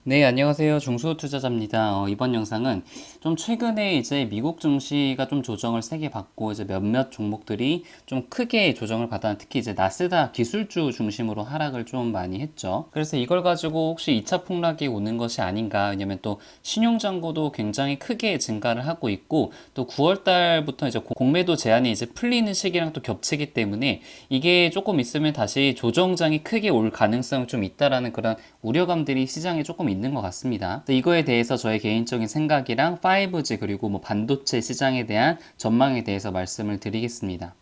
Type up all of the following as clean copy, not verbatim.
네, 안녕하세요. 중수 투자자입니다. 이번 영상은 좀 최근에 이제 미국 증시가 좀 조정을 세게 받고 이제 몇몇 종목들이 좀 크게 조정을 받아 특히 이제 나스닥 기술주 중심으로 하락을 좀 많이 했죠. 그래서 이걸 가지고 혹시 2차 폭락이 오는 것이 아닌가. 왜냐면 또 신용잔고도 굉장히 크게 증가를 하고 있고 또 9월 달부터 이제 공매도 제한이 이제 풀리는 시기랑 또 겹치기 때문에 이게 조금 있으면 다시 조정장이 크게 올 가능성이 좀 있다라는 그런 우려감들이 시장에 조금 있는 것 같습니다. 이거에 대해서 저의 개인적인 생각이랑 5G 그리고 뭐 반도체 시장에 대한 전망에 대해서 말씀을 드리겠습니다.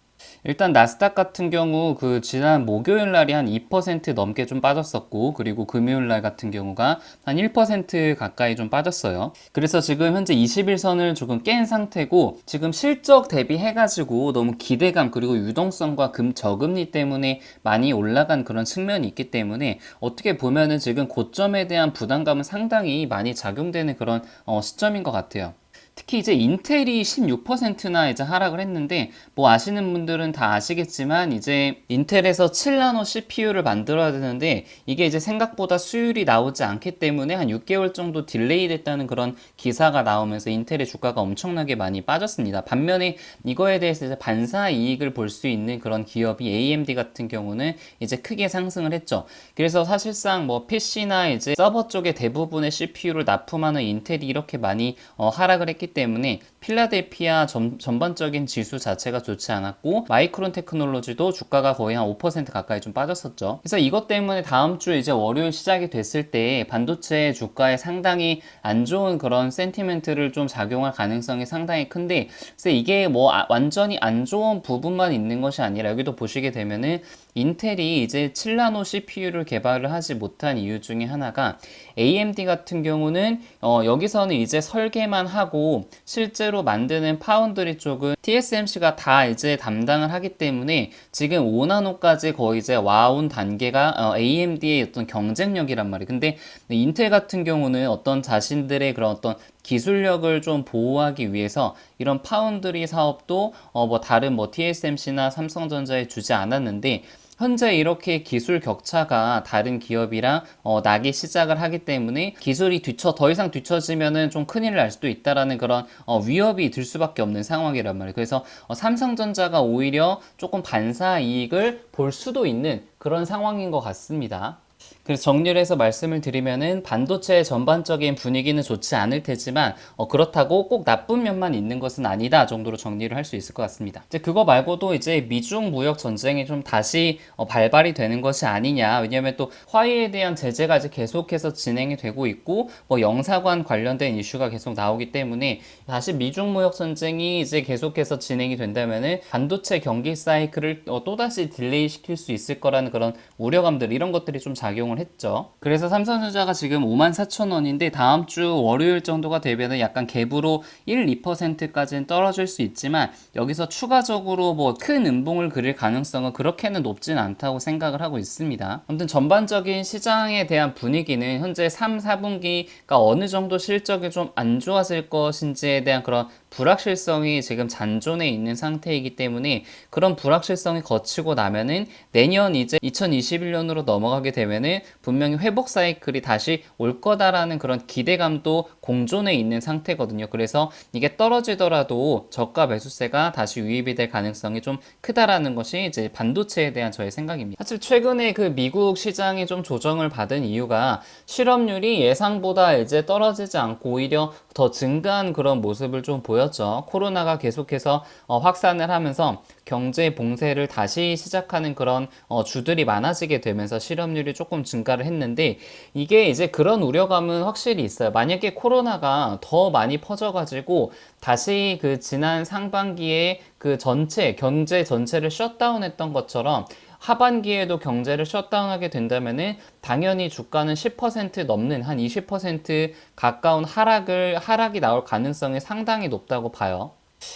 일단 나스닥 같은 경우 그 지난 목요일 날이 한 2% 넘게 좀 빠졌었고, 그리고 금요일 날 같은 경우가 한 1% 가까이 좀 빠졌어요. 그래서 지금 현재 21선을 조금 깬 상태고, 지금 실적 대비해가지고 너무 기대감 그리고 유동성과 저금리 때문에 많이 올라간 그런 측면이 있기 때문에 어떻게 보면은 지금 고점에 대한 부담감은 상당히 많이 작용되는 그런 시점인 것 같아요. 특히 이제 인텔이 16%나 이제 하락을 했는데, 뭐 아시는 분들은 다 아시겠지만 이제 인텔에서 7나노 CPU를 만들어야 되는데 이게 이제 생각보다 수율이 나오지 않기 때문에 한 6개월 정도 딜레이 됐다는 그런 기사가 나오면서 인텔의 주가가 엄청나게 많이 빠졌습니다. 반면에 이거에 대해서 이제 반사 이익을 볼 수 있는 그런 기업이 AMD 같은 경우는 이제 크게 상승을 했죠. 그래서 사실상 뭐 PC나 이제 서버 쪽에 대부분의 CPU를 납품하는 인텔이 이렇게 많이 하락을 했기 때문에 필라델피아 전반적인 지수 자체가 좋지 않았고, 마이크론 테크놀로지도 주가가 거의 한 5% 가까이 좀 빠졌었죠. 그래서 이것 때문에 다음 주 이제 월요일 시작이 됐을 때 반도체 주가에 상당히 안 좋은 그런 센티멘트를 좀 작용할 가능성이 상당히 큰데, 그래서 이게 뭐 완전히 안 좋은 부분만 있는 것이 아니라 여기도 보시게 되면은 인텔이 이제 7나노 CPU를 개발을 하지 못한 이유 중에 하나가, AMD 같은 경우는 여기서는 이제 설계만 하고 실제로 만드는 파운드리 쪽은 TSMC가 다 이제 담당을 하기 때문에 지금 5나노까지 거의 이제 와온 단계가 AMD의 어떤 경쟁력이란 말이에요. 근데 인텔 같은 경우는 어떤 자신들의 그런 어떤 기술력을 좀 보호하기 위해서 이런 파운드리 사업도 뭐 다른 뭐 TSMC나 삼성전자에 주지 않았는데, 현재 이렇게 기술 격차가 다른 기업이랑 나기 시작을 하기 때문에 기술이 더 이상 뒤처지면은 좀 큰일 날 수도 있다라는 그런 위협이 들 수밖에 없는 상황이란 말이에요. 그래서 삼성전자가 오히려 조금 반사 이익을 볼 수도 있는 그런 상황인 것 같습니다. 그래서 정리를 해서 말씀을 드리면은 반도체 전반적인 분위기는 좋지 않을 테지만 그렇다고 꼭 나쁜 면만 있는 것은 아니다 정도로 정리를 할 수 있을 것 같습니다. 이제 그거 말고도 이제 미중 무역 전쟁이 좀 다시 발발이 되는 것이 아니냐. 왜냐하면 또 화웨이에 대한 제재가 이제 계속해서 진행이 되고 있고 뭐 영사관 관련된 이슈가 계속 나오기 때문에 다시 미중 무역 전쟁이 이제 계속해서 진행이 된다면은 반도체 경기 사이클을 또다시 딜레이 시킬 수 있을 거라는 그런 우려감들, 이런 것들이 좀 작용을 했죠. 그래서 삼성전자가 지금 54,000원인데 다음 주 월요일 정도가 되면은 약간 갭으로 1, 2%까지는 떨어질 수 있지만 여기서 추가적으로 뭐 큰 음봉을 그릴 가능성은 그렇게는 높진 않다고 생각을 하고 있습니다. 아무튼 전반적인 시장에 대한 분위기는 현재 3, 4분기가 어느 정도 실적이 좀 안 좋아질 것인지에 대한 그런 불확실성이 지금 잔존해 있는 상태이기 때문에, 그런 불확실성이 거치고 나면은 내년 이제 2021년으로 넘어가게 되면은 분명히 회복 사이클이 다시 올 거다라는 그런 기대감도 공존해 있는 상태거든요. 그래서 이게 떨어지더라도 저가 매수세가 다시 유입이 될 가능성이 좀 크다라는 것이 이제 반도체에 대한 저의 생각입니다. 사실 최근에 그 미국 시장이 좀 조정을 받은 이유가 실업률이 예상보다 이제 떨어지지 않고 오히려 더 증가한 그런 모습을 좀 보였죠. 코로나가 계속해서 확산을 하면서 경제 봉쇄를 다시 시작하는 그런 주들이 많아지게 되면서 실업률이 조금 증가를 했는데, 이게 이제 그런 우려감은 확실히 있어요. 만약에 코로나가 더 많이 퍼져가지고 다시 그 지난 상반기에 그 경제 전체를 셧다운했던 것처럼 하반기에도 경제를 셧다운하게 된다면은 당연히 주가는 10% 넘는 한 20% 가까운 하락이 나올 가능성이 상당히 높다고 봐요.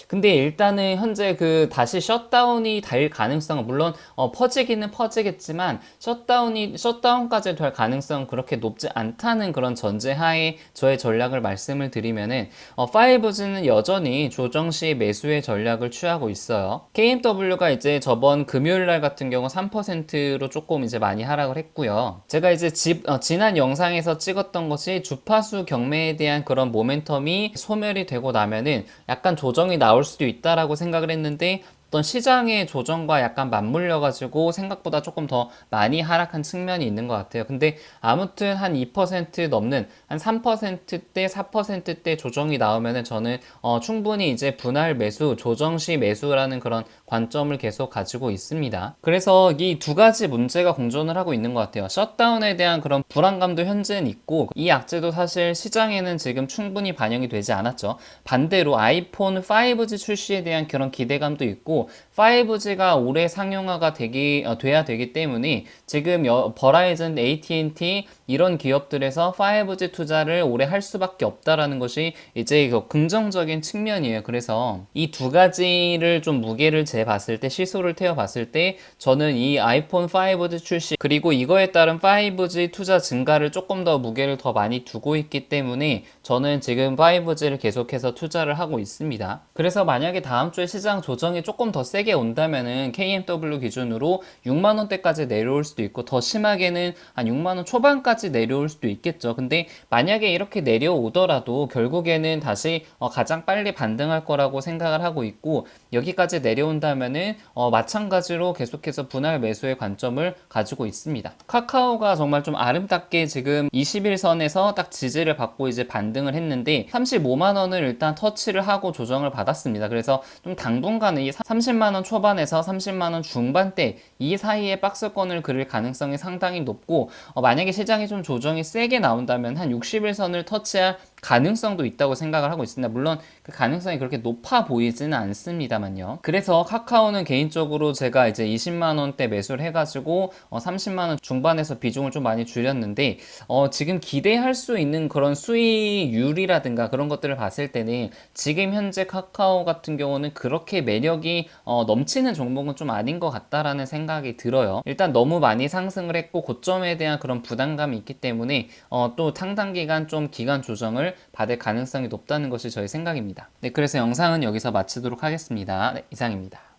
근데 일단은 현재 그 다시 셧다운이 될 가능성은 물론 퍼지기는 퍼지겠지만 셧다운까지 될 가능성은 그렇게 높지 않다는 그런 전제하에 저의 전략을 말씀을 드리면은 5G는 여전히 조정 시 매수의 전략을 취하고 있어요. KMW가 이제 저번 금요일 날 같은 경우 3%로 조금 이제 많이 하락을 했고요. 제가 이제 지난 영상에서 찍었던 것이 주파수 경매에 대한 그런 모멘텀이 소멸이 되고 나면은 약간 조정이 나올 수도 있다라고 생각을 했는데 어떤 시장의 조정과 약간 맞물려 가지고 생각보다 조금 더 많이 하락한 측면이 있는 것 같아요. 근데 아무튼 한 2% 넘는 한 3%대 4%대 조정이 나오면은 저는 충분히 이제 분할 매수 조정 시 매수라는 그런 관점을 계속 가지고 있습니다. 그래서 이 두 가지 문제가 공존을 하고 있는 것 같아요. 셧다운에 대한 그런 불안감도 현재는 있고 이 악재도 사실 시장에는 지금 충분히 반영이 되지 않았죠. 반대로 아이폰 5G 출시에 대한 그런 기대감도 있고 5G가 올해 상용화가 돼야 되기 때문에 지금 버라이즌, AT&T 이런 기업들에서 5G 투자를 올해 할 수밖에 없다라는 것이 이제 긍정적인 측면이에요. 그래서 이 두 가지를 좀 무게를 재봤을 때 시소를 태워봤을 때 저는 이 아이폰 5G 출시 그리고 이거에 따른 5G 투자 증가를 조금 더 무게를 더 많이 두고 있기 때문에 저는 지금 5G를 계속해서 투자를 하고 있습니다. 그래서 만약에 다음 주에 시장 조정이 조금 더 세게 온다면은 KMW 기준으로 6만 원대까지 내려올 수도 있고 더 심하게는 한 6만 원 초반까지 내려올 수도 있겠죠. 근데 만약에 이렇게 내려오더라도 결국에는 다시 가장 빨리 반등할 거라고 생각을 하고 있고 여기까지 내려온다면은 마찬가지로 계속해서 분할 매수의 관점을 가지고 있습니다. 카카오가 정말 좀 아름답게 지금 21선에서 딱 지지를 받고 이제 반등을 했는데 35만 원을 일단 터치를 하고 조정을 받았습니다. 그래서 좀 당분간은 이 30만 원 초반에서 30만 원 중반대 이 사이에 박스권을 그릴 가능성이 상당히 높고 만약에 시장이 좀 조정이 세게 나온다면 한 61선을 터치할 가능성도 있다고 생각을 하고 있습니다. 물론 그 가능성이 그렇게 높아 보이지는 않습니다만요. 그래서 카카오는 개인적으로 제가 이제 20만 원대 매수를 해가지고 30만 원 중반에서 비중을 좀 많이 줄였는데 지금 기대할 수 있는 그런 수익률이라든가 그런 것들을 봤을 때는 지금 현재 카카오 같은 경우는 그렇게 매력이 넘치는 종목은 좀 아닌 것 같다라는 생각이 들어요. 일단 너무 많이 상승을 했고 고점에 대한 그런 부담감이 있기 때문에 또 상당 기간 좀 기간 조정을 받을 가능성이 높다는 것이 저의 생각입니다. 네, 그래서 영상은 여기서 마치도록 하겠습니다. 네, 이상입니다.